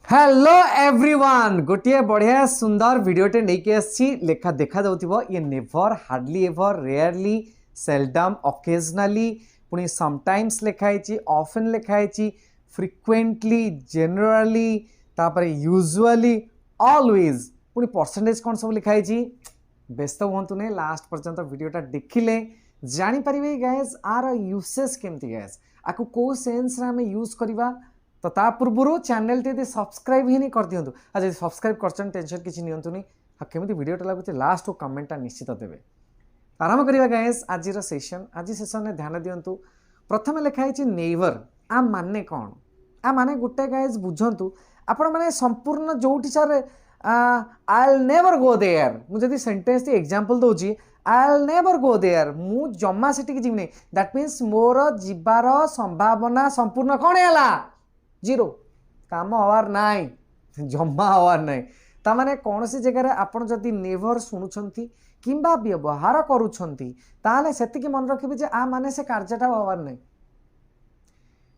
Hello everyone गोटे बढ़िया सुंदर वीडियोटे नहीं आसी लेखा देखा जाउथिबो ये never hardly ever rarely seldom occasionally पुनी समटाइम्स लिखाई ऑफन लिखाई फ्रिक्वेंटली जनरली तापर यूजुअली ऑलवेज पुनी परसेंटेज कौन सब लिखाई व्यस्त हूँ नहीं लास्ट पर्यंत वीडियोटा देखिले जानीपारे गैस आर यूसेस केमती गैस आपको कौ सेन्स आम यूज करवा तो ता पूर्व चैनल टी सब्सक्राइब ही नहीं कर दिंतु आज सब्सक्राइब कर टेंशन किसी नियंतुनी केमी वीडियोटा लगुच लास्ट को कमेंटा निश्चित देवे आरंभ करवा गैस आज सेशन आज सेशन में ध्यान दिंतु प्रथम लिखाई नेवर आ माने कौन आ माने गोटे गैस बुझंतु आपण माने संपूर्ण जोटी सर I will never go there मुझे सेंटेंस एग्जांपल दोची I will never go there मु जम्मा सेठी जीवनी दैट मीन्स मोर जीवार संभावना संपूर्ण कौन है जीरो काम हवार नाई जम्मा हवार नाई तामाने कौन सी जगह आपन जदि नेवर शुणुछंती किंबा व्यवहार करूछंती ताले सेतिकी मन रखिबे जे आ माने से कार्यटा हवार नाई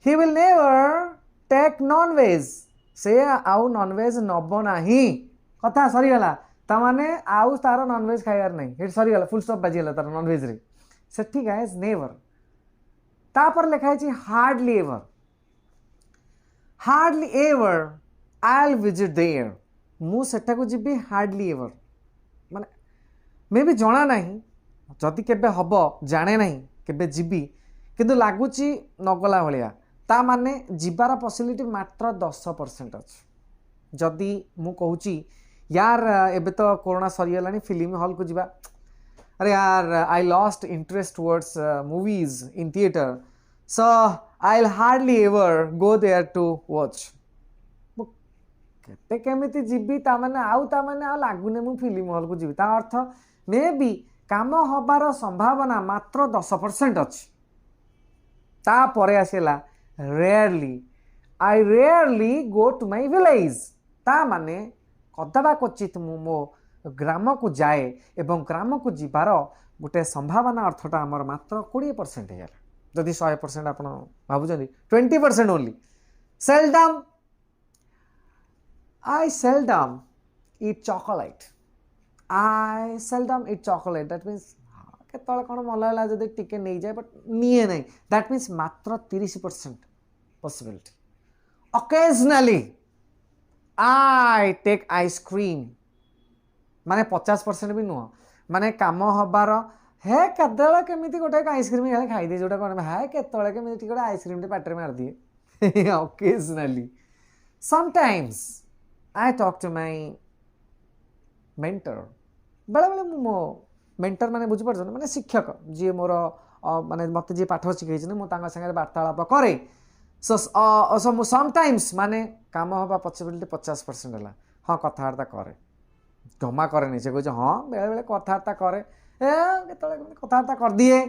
he will never take non veg से आउ नॉन वेज नबो नाही कथा सरी गला तामाने आउ तार नॉन वेज खाइबार नाही हे सरी गला फुल स्टॉप बाजी गला तार नॉन वेज रे सेठी गाइस नेवर तापर लिखाई छी hardly ever hardly ever I will visit there मु सेठा को जीबी हार्डली एवर माने मे भी जना नहीं जदि केबे हबो जाने नहीं केबे जीबी किंतु लागुची नगला भलिया ता माने जीवार पॉसिबिलिटी मात्र 10% अछि जदि मु कहूची यार एबे तो कोरोना सरी गलानी फिल्म हॉल को जीवा अरे यार I lost interest towards movies in theatre so I'll hardly ever go there to watch केते केमिति जीबी ता माने आ लागुने मु फिल्म हॉल को जीबी ता अर्थ मे बी काम हबार संभावना मात्र 10% अछि ता परे आसेला rarely I rarely go to my village ता माने कदबा क्वचित मु मो ग्राम को जाए एवं ग्राम को जीवार गोटे संभावना अर्थटा हमर मात्र 20% है जदि 100% आप भावुं 20% only seldom I seldom eat chocolate I seldom eat chocolate that means केतले कौन मन है जब टिके नहीं जाए बट निए नहीं दैट मीन्स मात्र 30% possibility occasionally I take ice cream माने 50% भी नुह माने काम हबार हे केतले केमिति गोटे आइसक्रीम हेले खाई दे जोटा कोन हाय केतले केमिति गोटे आइसक्रीम पाटे मार दिए occasionally sometimes I talk to my mentor बेले बेले मो मेंटर माने बुझी पड़छ माने शिक्षक जे मोर माने मते जे पाठ शिखै छ मो तांगा संगे वार्तालाप करे सो समटाइम्स माने काम होबा पॉसिबिलिटी 50% हला हां कथावार्ता करे जमा करे नहीं से कह हाँ बेले बेले कथावार्ता करे कथावार्ता कर दिए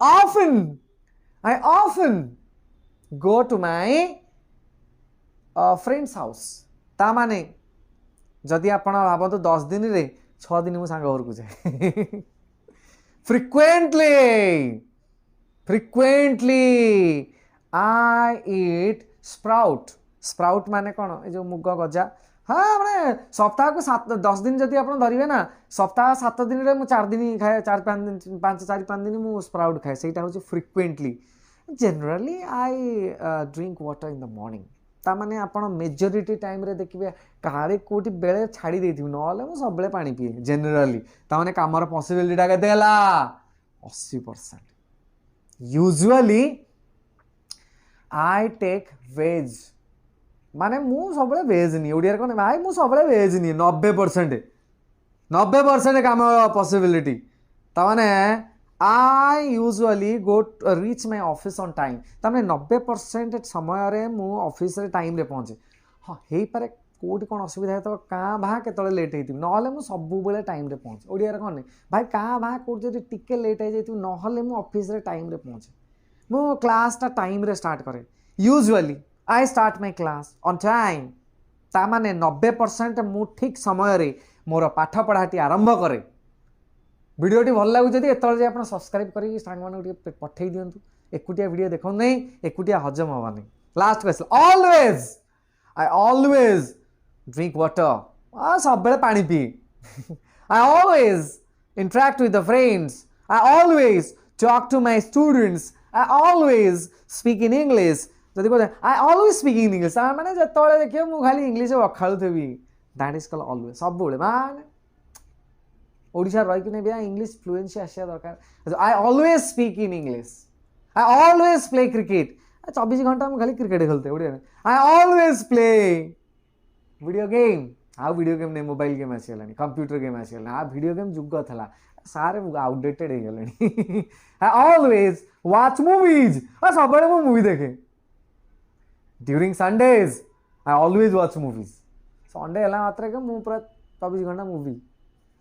often I often go to my friends house ता माने जदि आपण भावतु 10 दिन रे 6 दिन मु सांग घर को जाए फ्रिक्वेंटली फ्रिक्वेंटली आई ईट स्प्राउट स्प्राउट माने कौन ये जो मुग गजा हाँ मैंने सप्ताह को 10 दिन जदि आप धरवे ना सप्ताह 7 दिन में मुझे 4 दिन खाए 4-5 दिन मुझे स्प्राउट खाए से हूँ frequently generally I drink water in the morning ता माने आप मेजोरिटी टाइम रे देखिए काले कोटी बेले छाड़ी देथि नले मु सब बेले पानी पिए जनरली ता माने कामर पॉसिबिलिटी केते हला 80% यूजुअली आई टेक वेज माने मु सब वेज नहीं ओडिया कौन भाई मु सब वेज नहीं 90% काम पॉसिबिलिटी ताने I usually go reach my office on time ताने 90% समय रे मु ऑफिस रे टाइम रे पहुंचे हाँ हे पारे कोटी कौन असुविधा है तो का भा केतले लेट हेति नहले मु सब बेले टाइम रे पहुंचे ओडिया कौन भाई का भा कोटी जदि टिके लेट हे जैतु नहले मु ऑफिस रे टाइम रे पहुंचे मु क्लास टा टाइम रे स्टार्ट करे usually I start my class on time ता माने 90% मु ठीक समय रे मोर पाठ पढ़ाटी आरंभ करे वीडियोटी भल लागु जदि एतल जे आपण सब्सक्राइब करी सांग माने पठेई दियंतु एकुटिया वीडियो देखो नहीं एकुटिया हजम हवा नहीं last question always I always drink water. सबବେଳେ पानी P. I always interact with the friends. I always talk to my students. I always speak in English. ଯଦି କହୁଛ I always speak in English, ମାନେ ଯେତେବେଳେ ଦେଖିବ ମୁଁ ଖାଲି English ବଖାଳୁଥିବି. That is called always. ସବୁବେଳେ ମାନେ ଓଡ଼ିଶାରେ ରହିକି ନେବି ଇଂଲିଶ ଫ୍ଲୁଏନ୍ସି ଆସିବା ଦରକାର. I always speak in English. I always play cricket. 24 घंटा ମୁଁ ଖାଲି କ୍ରିକେଟ ଖେଳୁଥାଏ ଓଡ଼ିଆରେ. I always play video game. ଆଉ ଭିଡ଼ିଓ ଗେମ୍ ନାହିଁ, ମୋବାଇଲ ଗେମ୍ ଆସିଗଲାଣି, କମ୍ପ୍ୟୁଟର ଗେମ୍ ଆସିଗଲାଣି. ଭିଡ଼ିଓ ଗେମ୍ ଯୁଗ ଥିଲା, ସାର୍ ଆଉଟଡେଟେଡ୍ ହେଇଗଲାଣି. I always watch movies. ସବୁବେଳେ ମୁଁ ମୁଭି ଦେଖେ. During Sundays I always watch movies. Sunday ହେଲା ମାତ୍ରକେ ମୁଁ ପୁରା 24 ଘଣ୍ଟା ମୁଭି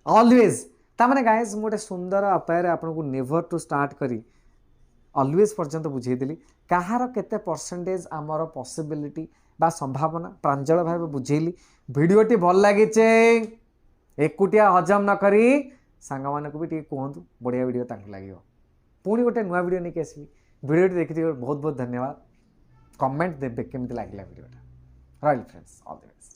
always. ତାମାନେ ଗାଇସ୍ ମୁଁ ଗୋଟେ ସୁନ୍ଦର ଉପାୟରେ ଆପଣଙ୍କୁ ନେଭର ଟୁ ଷ୍ଟାର୍ଟ କରି always पर्यंत बुझेदेली कहार केते परसेंटेज आमर पॉसिबिलिटी बा संभावना प्रांजल भाव बुझेली. वीडियोटी भल लगी एकुटिया हजम न करी सांग मानक भी कहतु बढ़िया वीडियो लगे. पुणी गोटे नुआ वीडियो नहीं आसबि. वीडियोटी देखी बहुत बहुत धन्यवाद. कमेंट देवे केमती लगे वीडियोटा. Royal friends all the best.